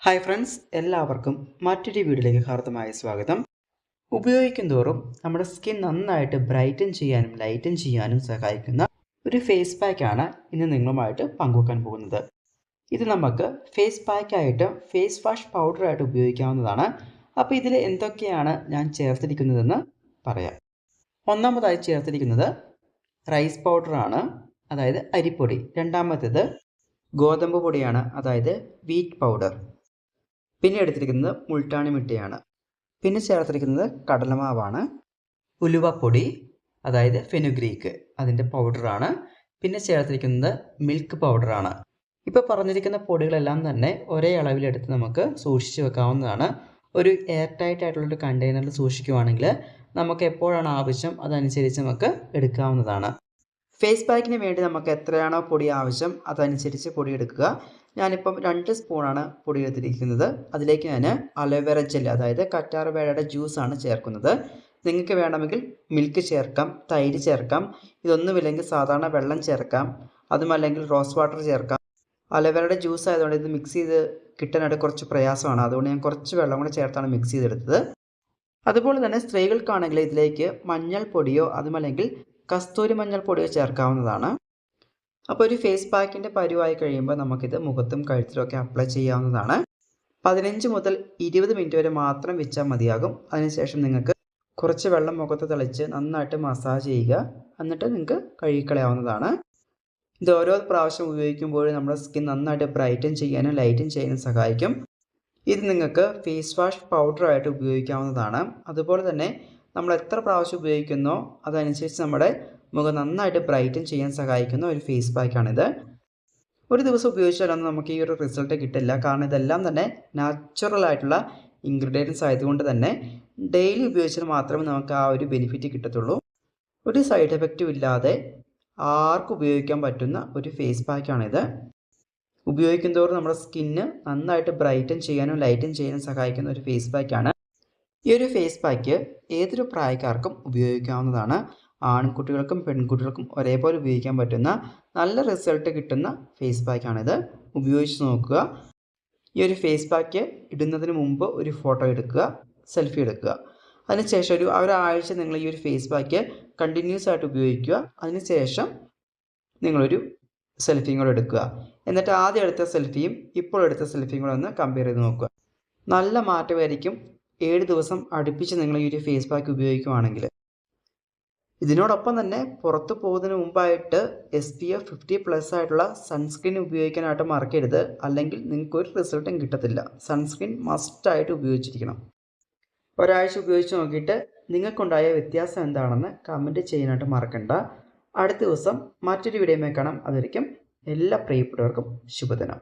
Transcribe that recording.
Hi friends, എല്ലാവർക്കും മറ്റൊരു വീഡിയോയിലേക്ക് ഹാർദമായ സ്വാഗതം. ഉപയോഗിക്കും തോറും നമ്മുടെ സ്കിൻ നന്നായിട്ട് ബ്രൈറ്റൻ ചെയ്യാനും ലൈറ്റൻ ചെയ്യാനും സഹായിക്കുന്ന ഒരു ഫേസ് പാക്കാണ് ഇന്ന് നിങ്ങളുമായിട്ട് പങ്കുവെക്കാൻ പോകുന്നത്. ഇത് നമുക്ക് ഫേസ് പാക്കായിട്ട് ഫേസ് വാഷ് പൗഡറായിട്ട് ഉപയോഗിക്കാവുന്നതാണ്. അപ്പോൾ ഇതിൽ എന്തൊക്കെയാണ് ഞാൻ ചേർത്തിരിക്കുന്നതെന്ന് പറയാം. ഒന്നാമതായി ചേർത്തിരിക്കുന്നത് റൈസ് പൗഡറാണ്, അതായത് അരിപ്പൊടി. രണ്ടാമത്തേത് ഗോതമ്പ് പൊടിയാണ്, അതായത് വീറ്റ് പൗഡർ. പിന്നെ എടുത്തിരിക്കുന്നത് മുൾട്ടാണി മിട്ടിയാണ്. പിന്നെ ചേർത്തിരിക്കുന്നത് കടലമാവാണ്. ഉലുവപ്പൊടി, അതായത് ഫെനുഗ്രീക്ക്, അതിൻ്റെ പൗഡറാണ്. പിന്നെ ചേർത്തിരിക്കുന്നത് മിൽക്ക് പൗഡറാണ്. ഇപ്പോൾ പറഞ്ഞിരിക്കുന്ന പൊടികളെല്ലാം തന്നെ ഒരേ അളവിലെടുത്ത് നമുക്ക് സൂക്ഷിച്ച് വെക്കാവുന്നതാണ്. ഒരു എയർ ടൈറ്റ് ആയിട്ടുള്ളൊരു കണ്ടെയ്നറിൽ സൂക്ഷിക്കുകയാണെങ്കിൽ നമുക്ക് എപ്പോഴാണ് ആവശ്യം അതനുസരിച്ച് നമുക്ക് എടുക്കാവുന്നതാണ്. ഫേസ് പാക്കിന് വേണ്ടി നമുക്ക് എത്രയാണോ പൊടി ആവശ്യം അതനുസരിച്ച് പൊടി എടുക്കുക. ഞാനിപ്പം 2 സ്പൂണാണ് പൊടി എടുത്തിരിക്കുന്നത്. അതിലേക്ക് ഞാൻ അലോവേറ ജെൽ, അതായത് കറ്റാർവാഴയുടെ ജ്യൂസാണ് ചേർക്കുന്നത്. നിങ്ങൾക്ക് വേണമെങ്കിൽ മിൽക്ക് ചേർക്കാം, തൈര് ചേർക്കാം. ഇതൊന്നുമില്ലെങ്കിൽ സാധാരണ വെള്ളം ചേർക്കാം, അതുമല്ലെങ്കിൽ റോസ് വാട്ടർ ചേർക്കാം. അലോവേറയുടെ ജ്യൂസ് ആയതുകൊണ്ട് ഇത് മിക്സ് ചെയ്ത് കിട്ടാനായിട്ട് കുറച്ച് പ്രയാസമാണ്. അതുകൊണ്ട് ഞാൻ കുറച്ച് വെള്ളം കൂടെ ചേർത്താണ് മിക്സ് ചെയ്തെടുത്തത്. അതുപോലെ തന്നെ സ്ത്രീകൾക്കാണെങ്കിൽ ഇതിലേക്ക് മഞ്ഞൾപ്പൊടിയോ അതുമല്ലെങ്കിൽ കസ്തൂരി മഞ്ഞൾപ്പൊടിയോ ചേർക്കാവുന്നതാണ്. അപ്പോൾ ഒരു ഫേസ് പാക്കിൻ്റെ പരുവായി കഴിയുമ്പോൾ നമുക്കിത് മുഖത്തും കഴുത്തിലുമൊക്കെ അപ്ലൈ ചെയ്യാവുന്നതാണ്. 15 മുതൽ 20 മിനിറ്റ് വരെ മാത്രം വെച്ചാൽ മതിയാകും. അതിനുശേഷം നിങ്ങൾക്ക് കുറച്ച് വെള്ളം മുഖത്ത് തളിച്ച് നന്നായിട്ട് മസാജ് ചെയ്യുക. എന്നിട്ട് നിങ്ങൾക്ക് കഴുകിക്കളയാവുന്നതാണ്. ഇത് ഓരോ പ്രാവശ്യം ഉപയോഗിക്കുമ്പോഴും നമ്മുടെ സ്കിൻ നന്നായിട്ട് ബ്രൈറ്റൻ ചെയ്യാനും ലൈറ്റൻ ചെയ്യാനും സഹായിക്കും. ഇത് നിങ്ങൾക്ക് ഫേസ് വാഷ് പൗഡറായിട്ട് ഉപയോഗിക്കാവുന്നതാണ്. അതുപോലെ തന്നെ നമ്മൾ എത്ര പ്രാവശ്യം ഉപയോഗിക്കുന്നോ അതനുസരിച്ച് നമ്മുടെ മുഖം നന്നായിട്ട് ബ്രൈറ്റൻ ചെയ്യാൻ സഹായിക്കുന്ന ഒരു ഫേസ് പാക്കാണിത്. ഒരു ദിവസം ഉപയോഗിച്ചാലൊന്നും നമുക്ക് ഈ ഒരു റിസൾട്ട് കിട്ടില്ല. കാരണം ഇതെല്ലാം തന്നെ നാച്ചുറൽ ആയിട്ടുള്ള ഇൻഗ്രീഡിയൻസ് ആയതുകൊണ്ട് തന്നെ ഡെയിലി ഉപയോഗിച്ചാൽ മാത്രമേ നമുക്ക് ആ ഒരു ബെനിഫിറ്റ് കിട്ടത്തുള്ളൂ. ഒരു സൈഡ് എഫക്റ്റും ഇല്ലാതെ ആർക്കും ഉപയോഗിക്കാൻ പറ്റുന്ന ഒരു ഫേസ് പാക്കാണിത്. ഉപയോഗിക്കും തോറും നമ്മുടെ സ്കിന്ന് നന്നായിട്ട് ബ്രൈറ്റൻ ചെയ്യാനും ലൈറ്റൻ ചെയ്യാനും സഹായിക്കുന്ന ഒരു ഫേസ് പാക്കാണ്. ഈ ഒരു ഫേസ് പാക്ക് ഏതൊരു പ്രായക്കാർക്കും ഉപയോഗിക്കാവുന്നതാണ്. ആൺകുട്ടികൾക്കും പെൺകുട്ടികൾക്കും ഒരേപോലെ ഉപയോഗിക്കാൻ പറ്റുന്ന നല്ല റിസൾട്ട് കിട്ടുന്ന ഫേസ് പാക്കാണിത്. ഉപയോഗിച്ച് നോക്കുക. ഈ ഒരു ഫേസ് പാക്ക് ഇടുന്നതിന് മുമ്പ് ഒരു ഫോട്ടോ എടുക്കുക, സെൽഫി എടുക്കുക. അതിനുശേഷം ഒരാഴ്ച നിങ്ങൾ ഈ ഒരു ഫേസ് പാക്ക് കണ്ടിന്യൂസ് ആയിട്ട് ഉപയോഗിക്കുക. അതിനുശേഷം നിങ്ങളൊരു സെൽഫിയും കൂടെ എടുക്കുക. എന്നിട്ട് ആദ്യം എടുത്ത സെൽഫിയും ഇപ്പോൾ എടുത്ത സെൽഫിയും കൂടെ ഒന്ന് കമ്പയർ ചെയ്ത് നോക്കുക. നല്ല മാറ്റമായിരിക്കും 7 ദിവസം അടുപ്പിച്ച് നിങ്ങൾ ഈ ഒരു ഫേസ് പാക്ക് ഉപയോഗിക്കുകയാണെങ്കിൽ. ഇതിനോടൊപ്പം തന്നെ പുറത്ത് പോകുന്നതിന് മുമ്പായിട്ട് SPF 50+ ആയിട്ടുള്ള സൺസ്ക്രീൻ ഉപയോഗിക്കാനായിട്ട് മറക്കരുത്. അല്ലെങ്കിൽ നിങ്ങൾക്ക് ഒരു റിസൾട്ടും കിട്ടത്തില്ല. സൺസ്ക്രീൻ മസ്റ്റായിട്ട് ഉപയോഗിച്ചിരിക്കണം. ഒരാഴ്ച ഉപയോഗിച്ച് നോക്കിയിട്ട് നിങ്ങൾക്കുണ്ടായ വ്യത്യാസം എന്താണെന്ന് കമൻറ്റ് ചെയ്യാനായിട്ട് മറക്കണ്ട. അടുത്ത ദിവസം മറ്റൊരു വീഡിയോയുമായി കാണാം. അതുവരെയ്ക്കും എല്ലാ പ്രിയപ്പെട്ടവർക്കും ശുഭദിനം.